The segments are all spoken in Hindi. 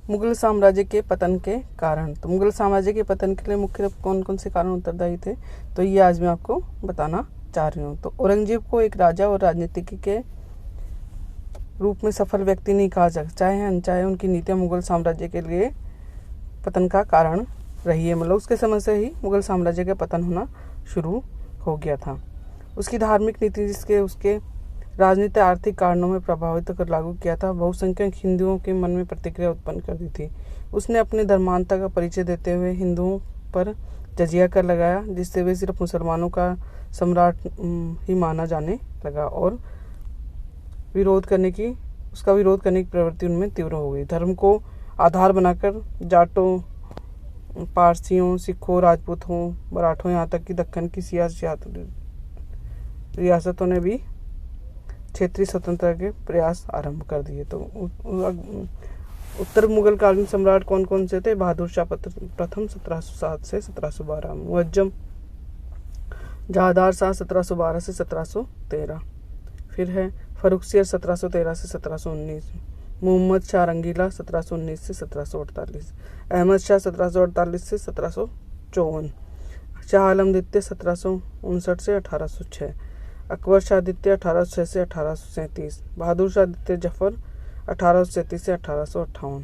मुगल साम्राज्य के पतन के कारण। तो मुगल साम्राज्य के पतन के लिए मुख्य कौन कौन से कारण उत्तरदायी थे, तो ये आज मैं आपको बताना चाह रही हूँ। तो औरंगजेब को एक राजा और राजनीतिक के रूप में सफल व्यक्ति नहीं कहा जा सकता, चाहे अनचाहे उनकी नीतियाँ मुगल साम्राज्य के लिए पतन का कारण रही है। मतलब उसके समय से ही मुगल साम्राज्य का पतन होना शुरू हो गया था। उसकी धार्मिक नीति जिसके उसके राजनीतिक आर्थिक कारणों में प्रभावित कर लागू किया था, बहुसंख्यक हिंदुओं के मन में प्रतिक्रिया उत्पन्न कर दी थी। उसने अपनी धर्मांधता का परिचय देते हुए हिंदुओं पर जजिया कर लगाया, जिससे वे सिर्फ मुसलमानों का सम्राट ही माना जाने लगा और उसका विरोध करने की प्रवृत्ति उनमें तीव्र हो गई। धर्म को आधार बनाकर जाटों, पारसियों, सिखों, राजपूतों, मराठों, यहाँ तक कि दक्कन की रियासतों ने भी क्षेत्रीय स्वतंत्रता के प्रयास आरंभ कर दिए। तो उत्तर मुगल कालीन सम्राट कौन कौन से थे? बहादुर शाह प्रथम 1707 से 1712, मुअज्जम जहांदार शाह 1712 से 1713, फिर है फर्रुखसियर 1713 से 1719, मोहम्मद शाह रंगीला 1719 से 1748, अहमद शाह 1748 से 1754, शाह आलम द्वितीय 1759 से 1806, अकबर शाह द्वितीय 1806 से 1837, बहादुर शाह द्वितीय जफर 1837 से 1858।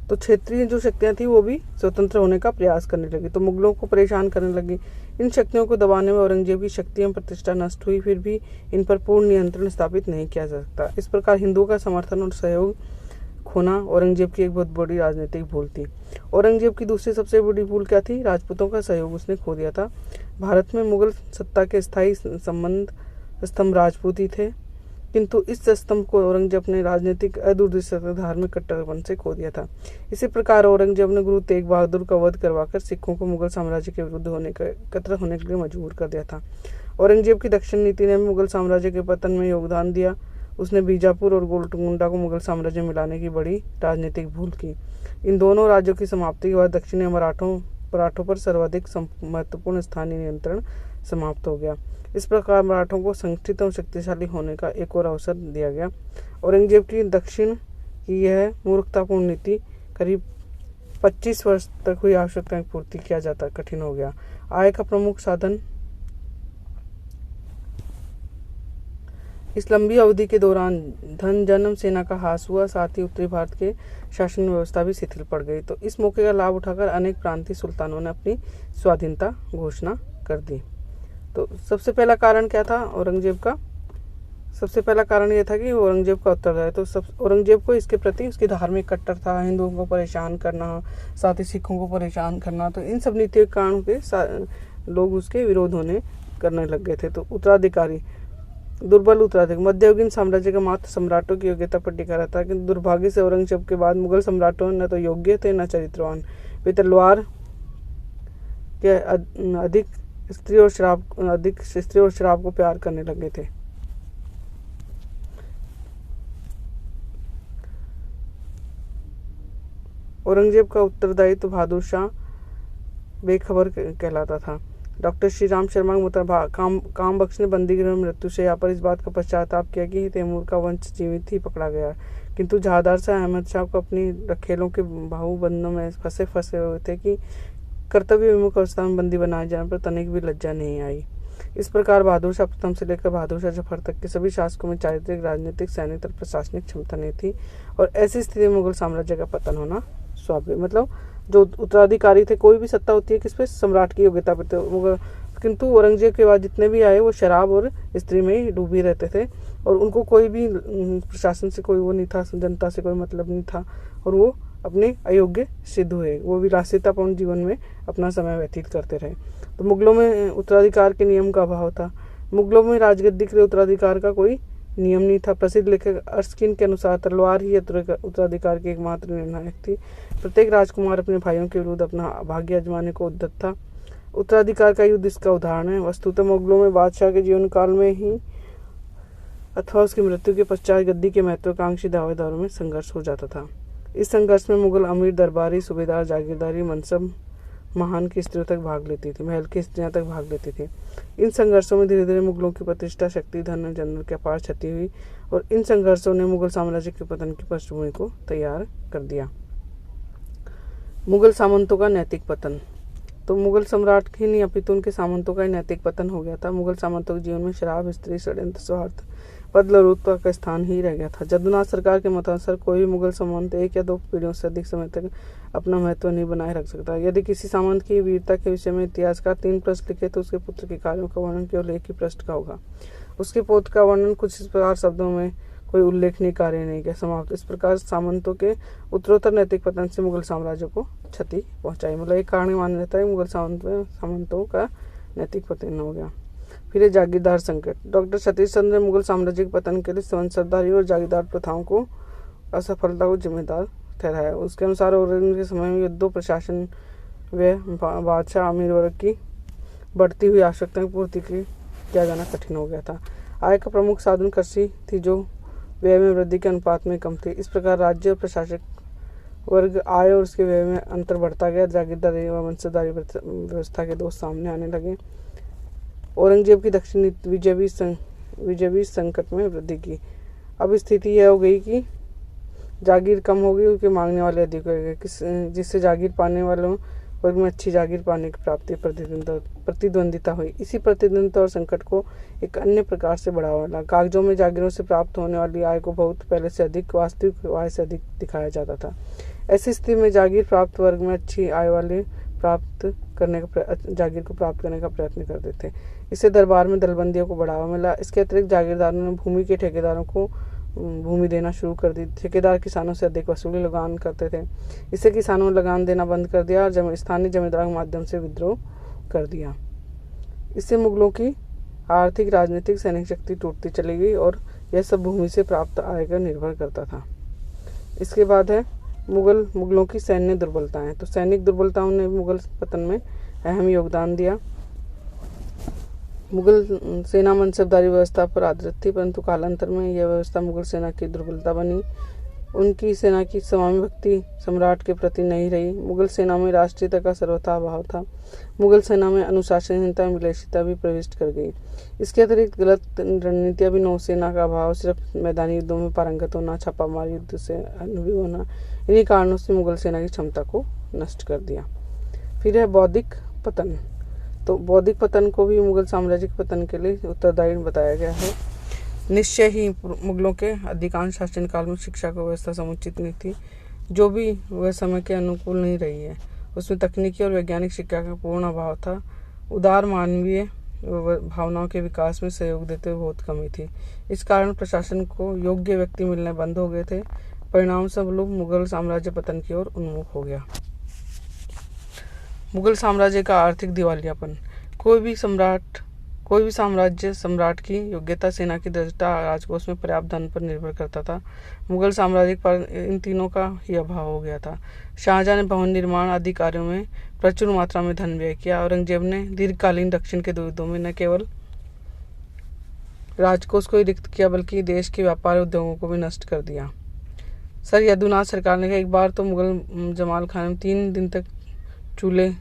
तो क्षेत्रीय जो शक्तियां थी वो भी स्वतंत्र होने का प्रयास करने लगी, तो मुगलों को परेशान करने लगी। इन शक्तियों को दबाने में औरंगजेब की शक्ति एवं प्रतिष्ठा नष्ट हुई, फिर भी इन पर पूर्ण नियंत्रण स्थापित नहीं किया जा सकता। इस प्रकार हिंदुओं का समर्थन और सहयोग खोना औरंगजेब की एक बहुत बड़ी राजनीतिक भूल थी। औरंगजेब की दूसरी सबसे बड़ी भूल क्या थी? राजपूतों का सहयोग उसने खो दिया था। भारत में मुगल सत्ता के स्थायी स्तंभ राजपूत ही थे, किंतु इस स्तंभ को औरंगजेब ने राजनीतिक अदूरदर्शिता धार्मिक कट्टरपन से खो दिया था। इसी प्रकार औरंगजेब ने गुरु तेग बहादुर का वध करवाकर सिखों को मुगल साम्राज्य के विरुद्ध एकत्र होने के लिए मजबूर कर दिया था। औरंगजेब की दक्षिण नीति ने मुगल साम्राज्य के पतन में योगदान दिया। उसने बीजापुर और गोलकुंडा को मुगल साम्राज्य में मिलाने की बड़ी राजनीतिक भूल की। इन दोनों राज्यों की समाप्ति के बाद दक्षिणी मराठों पर सर्वाधिक महत्वपूर्ण स्थानीय नियंत्रण समाप्त हो गया। इस प्रकार मराठों को संगठित और शक्तिशाली होने का एक और अवसर दिया गया। औरंगजेब की दक्षिण की यह मूर्खतापूर्ण नीति करीब 25 वर्ष तक हुई आवश्यकताएं पूर्ति किया जाता कठिन हो गया। आय का प्रमुख साधन इस लंबी अवधि के दौरान धन जन्म सेना का ह्रास हुआ, साथ ही उत्तरी भारत के शासन व्यवस्था भी शिथिल पड़ गई। तो इस मौके का लाभ उठाकर अनेक प्रांतीय सुल्तानों ने अपनी स्वाधीनता घोषणा कर दी। तो सबसे पहला कारण क्या था औरंगजेब का? सबसे पहला कारण यह था कि औरंगजेब का उत्तरदायी। तो औरंगजेब को इसके प्रति उसकी धार्मिक कट्टरता, हिंदुओं को परेशान करना, साथ ही सिखों को परेशान करना, तो इन सब नीतियों के कारणों के लोग उसके विरोध करने लग गए थे। तो उत्तराधिकारी, दुर्बल उत्तराधिकारी। मध्ययुगीन साम्राज्य का मात्र सम्राटों की योग्यता पर टिका रहता है, किंतु दुर्भाग्य से औरंगजेब के बाद मुगल सम्राटों न तो योग्य थे न चरित्रवान। वे तलवार के अधिक स्त्री और शराब को प्यार करने लगे थे। औरंगजेब का उत्तरदायी तो बहादुर शाह बेखबर कहलाता था। डॉक्टर श्री राम शर्मा के मुताबिक काम बख्श ने बंदीगृह में मृत्युशैया पर इस बात का पश्चाताप किया कि तैमूर का वंश जीवित ही पकड़ा गया, किंतु जहांदार शाह अहमद शाह को अपनी रखेलों के बाहुबंधों में फंसे हुए थे कि कर्तव्य विमुख अवस्था में बंदी बनाए जाने पर तनिक भी लज्जा नहीं आई। इस प्रकार बहादुर शाह प्रथम से लेकर बहादुर शाह जफर तक के सभी शासकों में चारित्रिक, राजनीतिक, सैनिक और प्रशासनिक क्षमता नहीं थी, और ऐसी स्थिति में मुगल साम्राज्य का पतन होना स्वाभाविक। मतलब जो उत्तराधिकारी थे, कोई भी सत्ता होती है किस पे? सम्राट की योग्यता पर। तो किंतु औरंगजेब के बाद जितने भी आए वो शराब और स्त्री में ही डूबी रहते थे, और उनको कोई भी प्रशासन से कोई वो नहीं था, जनता से कोई मतलब नहीं था, और वो अपने अयोग्य सिद्ध हुए। वो विलासितापूर्ण जीवन में अपना समय व्यतीत करते रहे। तो मुगलों में उत्तराधिकार के नियम का अभाव था। मुगलों में राजगद्दी के लिए उत्तराधिकार का कोई नियम नहीं था। प्रसिद्ध लेखक अर्स्किन के अनुसार तलवार ही उत्तराधिकार की एकमात्र निर्णायक थी। प्रत्येक राजकुमार अपने भाइयों के विरुद्ध अपना भाग्य आजमाने को उद्यत था। उत्तराधिकार का युद्ध इसका उदाहरण है। वस्तुतः मुगलों में बादशाह के जीवन काल में ही अथवा उसकी मृत्यु के पश्चात गद्दी के महत्वाकांक्षी दावेदारों में संघर्ष हो जाता था। इस संघर्ष में मुगल अमीर, दरबारी, सूबेदार, जागीरदारी, मनसब, महान की स्त्रियों तक भाग लेती थी, महल की स्त्रियां तक भाग लेती थी। इन संघर्षों में धीरे धीरे मुगलों की प्रतिष्ठा, शक्ति, धन और जनरल की अपार क्षति हुई, और इन संघर्षों ने मुगल साम्राज्य के पतन की पृष्ठभूमि को तैयार कर दिया। मुगल सामंतों का नैतिक पतन। तो मुगल सम्राट की नहीं अपितु उनके सामंतों का ही नैतिक पतन हो गया था। मुगल सामंतों के जीवन में शराब, स्त्री, षड्यंत्र, स्वार्थ, पद, लौलुपता का स्थान ही रह गया था। जदुनाथ सरकार के मतानुसार कोई भी मुगल सामंत 1 या 2 पीढ़ियों से अधिक समय तक अपना महत्व नहीं बनाए रख सकता। यदि किसी सामंत की वीरता के विषय में इतिहासकार 3 पृष्ठ लिखे तो उसके पुत्र के कार्यों का वर्णन केवल 1 ही पृष्ठ का होगा। उसके पौत्र का वर्णन कुछ इस प्रकार शब्दों में कोई उल्लेखनीय कार्य नहीं किया, समाप्त। इस प्रकार सामंतों के उत्तरोत्तर नैतिक पतन से मुगल साम्राज्य को क्षति पहुंचाई। मतलब एक कारण माना जाता है मुगल सामंतों का नैतिक पतन हो गया। फिर जागीरदार संकट। डॉक्टर सतीश चंद्र ने मुगल साम्राज्य के पतन के लिए वंशधारी और जागीरदार प्रथाओं को असफलता को जिम्मेदार ठहराया। उसके अनुसार औरंगजेब के समय में युद्धों, प्रशासन व बादशाह अमीर वर्ग की बढ़ती हुई आवश्यकताओं की पूर्ति किया जाना कठिन हो गया था। आय का प्रमुख साधन कृषि थी जो व्यय में वृद्धि के अनुपात में कम थी। इस प्रकार राज्य और प्रशासक वर्ग आय और उसके व्यय में अंतर बढ़ता गया। जागीरदारी व वंशधारी व्यवस्था के दोष सामने आने लगे। औरंगजेब की दक्षिणी विजय भी संकट में वृद्धि की। अब स्थिति यह हो गई कि जागीर कम हो गई क्योंकि मांगने वाले अधिक हो गए, जिससे जागीर पाने वालों वर्ग में अच्छी जागीर पाने की प्राप्ति प्रतिद्वंदिता हुई। इसी प्रतिद्वंदिता और संकट को एक अन्य प्रकार से बढ़ावा मिला। कागजों में जागीरों से प्राप्त होने वाली आय को बहुत पहले से अधिक वास्तविक आय से अधिक दिखाया जाता था। ऐसी स्थिति में जागीर प्राप्त वर्ग में अच्छी आय वाले जागीर को प्राप्त करने का प्रयत्न करते थे। इससे दरबार में दलबंदियों को बढ़ावा मिला। इसके अतिरिक्त जागीरदारों ने भूमि के ठेकेदारों को भूमि देना शुरू कर दी। ठेकेदार किसानों से अधिक वसूली लगान करते थे। इससे किसानों ने लगान देना बंद कर दिया और स्थानीय जमींदारों के माध्यम से विद्रोह कर दिया। इससे मुगलों की आर्थिक, राजनीतिक, सैनिक शक्ति टूटती चली गई और यह सब भूमि से प्राप्त आय पर निर्भर करता था। इसके बाद है मुगलों की सैन्य दुर्बलताएं। तो सैनिक दुर्बलताओं ने मुगल पतन में अहम योगदान दिया। मुगल सेना मनसबदारी व्यवस्था पर आधारित थी, परंतु कालांतर में यह व्यवस्था मुगल सेना की दुर्बलता बनी। उनकी सेना की स्वामी भक्ति सम्राट के प्रति नहीं रही। मुगल सेना में राष्ट्रीयता का सर्वथा अभाव था। मुगल सेना में अनुशासनहीनता, विलासिता भी प्रविष्ट कर गई। इसके अतिरिक्त गलत रणनीतियां भी, नौसेना का अभाव, सिर्फ मैदानी युद्धों में पारंगत होना, छापामारी युद्ध से अनुभवी होना, इन्हीं कारणों से मुगल सेना की क्षमता को नष्ट कर दिया। फिर है बौद्धिक पतन। तो बौद्धिक पतन को भी मुगल साम्राज्य के पतन के लिए उत्तरदायी बताया गया है। निश्चय ही मुगलों के अधिकांश शासनकाल में शिक्षा की व्यवस्था समुचित नहीं थी, जो भी वह समय के अनुकूल नहीं रही है। उसमें तकनीकी और वैज्ञानिक शिक्षा का पूर्ण अभाव था। उदार मानवीय भावनाओं के विकास में सहयोग देते हुए बहुत कमी थी। इस कारण प्रशासन को योग्य व्यक्ति मिलने बंद हो गए थे। परिणाम स्वरूप मुगल साम्राज्य पतन की ओर उन्मुख हो गया। मुगल साम्राज्य का आर्थिक दिवालियापन। कोई भी साम्राज्य सम्राट की योग्यता, सेना की दृढ़ता, राजकोष में पर्याप्त धन पर निर्भर करता था। मुगल साम्राज्य पर इन तीनों का ही अभाव हो गया था। शाहजहां ने भवन निर्माण आदि कार्यों में प्रचुर मात्रा में धन व्यय किया। औरंगजेब ने दीर्घकालीन दक्षिण के युद्धों में न केवल राजकोष को ही रिक्त किया बल्कि देश के व्यापार उद्योगों को भी नष्ट कर दिया। सर यदुनाथ सरकार ने कहा, एक बार तो मुगल जमाल खान में 3 दिन तक चूल्हे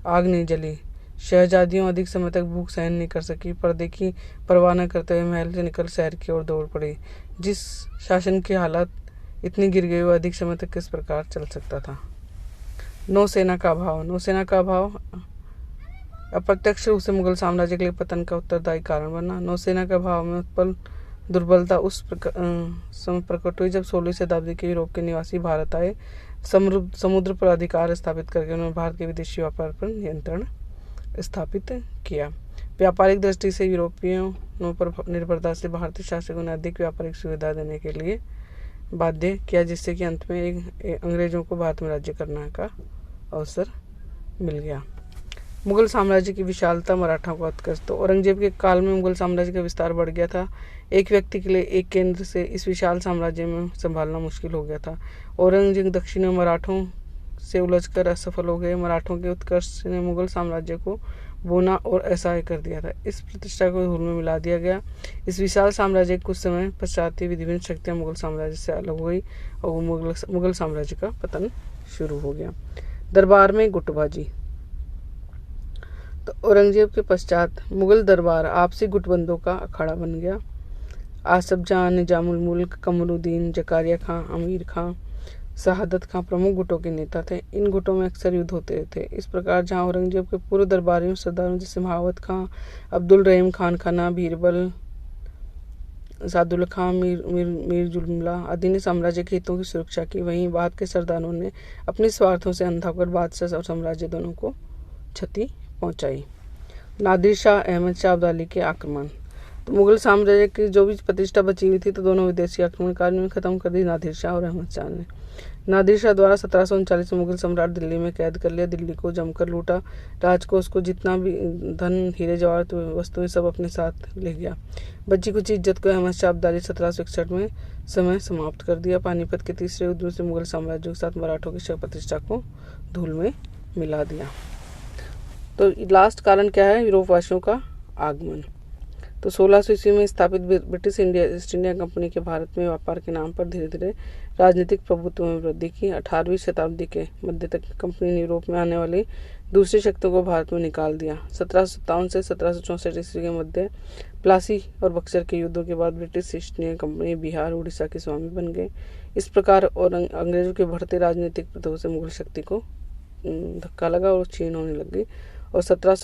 आग नहीं जली। शहजादियों अधिक समय तक भूख सहन नहीं कर सकी। पर्दे की परवाह न करते हुए महल से निकल शहर की ओर दौड़ पड़ी। जिस शासन की हालत इतनी गिर गई वह अधिक समय तक किस प्रकार चल सकता था। नौसेना का अभाव अप्रत्यक्ष रूप से मुगल साम्राज्य के लिए पतन का उत्तरदायी कारण बना। नौसेना के अभाव में उत्पन्न दुर्बलता उस समय प्रकट हुई जब 16वीं शताब्दी के यूरोप के निवासी भारत आए। समुद्र पर अधिकार स्थापित करके उन्होंने भारत के विदेशी व्यापार पर नियंत्रण स्थापित किया। व्यापारिक दृष्टि से यूरोपियों पर निर्भरता से भारतीय शासकों ने अधिक व्यापारिक सुविधा देने के लिए बाध्य किया, जिससे कि अंत में अंग्रेजों को भारत में राज्य करने का अवसर मिल गया। मुगल साम्राज्य की विशालता, मराठा को उत्कर्ष। तो औरंगजेब के काल में मुगल साम्राज्य का विस्तार बढ़ गया था। एक व्यक्ति के लिए एक केंद्र से इस विशाल साम्राज्य में संभालना मुश्किल हो गया था। औरंगजेब दक्षिण में मराठों से उलझकर असफल हो गए। मराठों के उत्कर्ष ने मुगल साम्राज्य को बोना और असहाय कर दिया था। इस प्रतिष्ठा को धूल में मिला दिया गया। इस विशाल साम्राज्य के कुछ समय पश्चात विभिन्न शक्तियां मुगल साम्राज्य से अलग हो गई और मुगल साम्राज्य का पतन शुरू हो गया। दरबार में गुटबाजी। तो औरंगजेब के पश्चात मुगल दरबार आपसी गुटबंदों का अखाड़ा बन गया। आसफ जाह, निजामुल मुल्क, कमरुद्दीन, जकारिया खां, अमीर खां, शहादत खां प्रमुख गुटों के नेता थे। इन गुटों में अक्सर युद्ध होते थे। इस प्रकार जहां औरंगजेब के पूर्व दरबारियों सरदारों जैसे महावत खां, अब्दुल रहीम खान खना, बीरबल, सादुल्ला खां, मीर जुमला आदि ने साम्राज्य के हितों की सुरक्षा की, वहीं बाद के सरदारों ने अपने स्वार्थों से अंधा होकर बादशाह और साम्राज्य दोनों को क्षति पहुंचाई। नादिर शाह अहमद शाह अब्दाली के आक्रमण। तो मुगल साम्राज्य की जो भी प्रतिष्ठा बची हुई थी तो दोनों विदेशी आक्रमणकारियों ने खत्म कर दी नादिर शाह और अहमद शाह ने। नादिर शाह द्वारा 1739 में मुगल सम्राट दिल्ली में कैद कर लिया, दिल्ली को जमकर लूटा, राजकोष को जितना भी धन, हीरे जवाहरात वस्तुएं सब अपने साथ ले गया। बची कुछ इज्जत को अहमद शाह अब्दाली 1761 में समय समाप्त कर दिया। पानीपत के तीसरे युद्ध से मुगल साम्राज्य के साथ मराठों की प्रतिष्ठा को धूल में मिला दिया। तो लास्ट कारण क्या है? यूरोपवासियों का आगमन। तो 1600 ईस्वी में स्थापित ब्रिटिश ईस्ट इंडिया कंपनी के भारत में व्यापार के नाम पर धीरे धीरे राजनीतिक प्रभुत्व में वृद्धि की। 18वीं शताब्दी के मध्य तक कंपनी ने यूरोप में आने वाली दूसरी शक्तियों को भारत में निकाल दिया। 1757 से 1764 ईस्वी के मध्य प्लासी और बक्सर के युद्धों के बाद British east India company Bihar, Orissa के स्वामी बन गए। इस प्रकार और अंग्रेजों के बढ़ते राजनीतिक प्रभाव से मुगल शक्ति को धक्का लगा और क्षीण होने लग गई और 17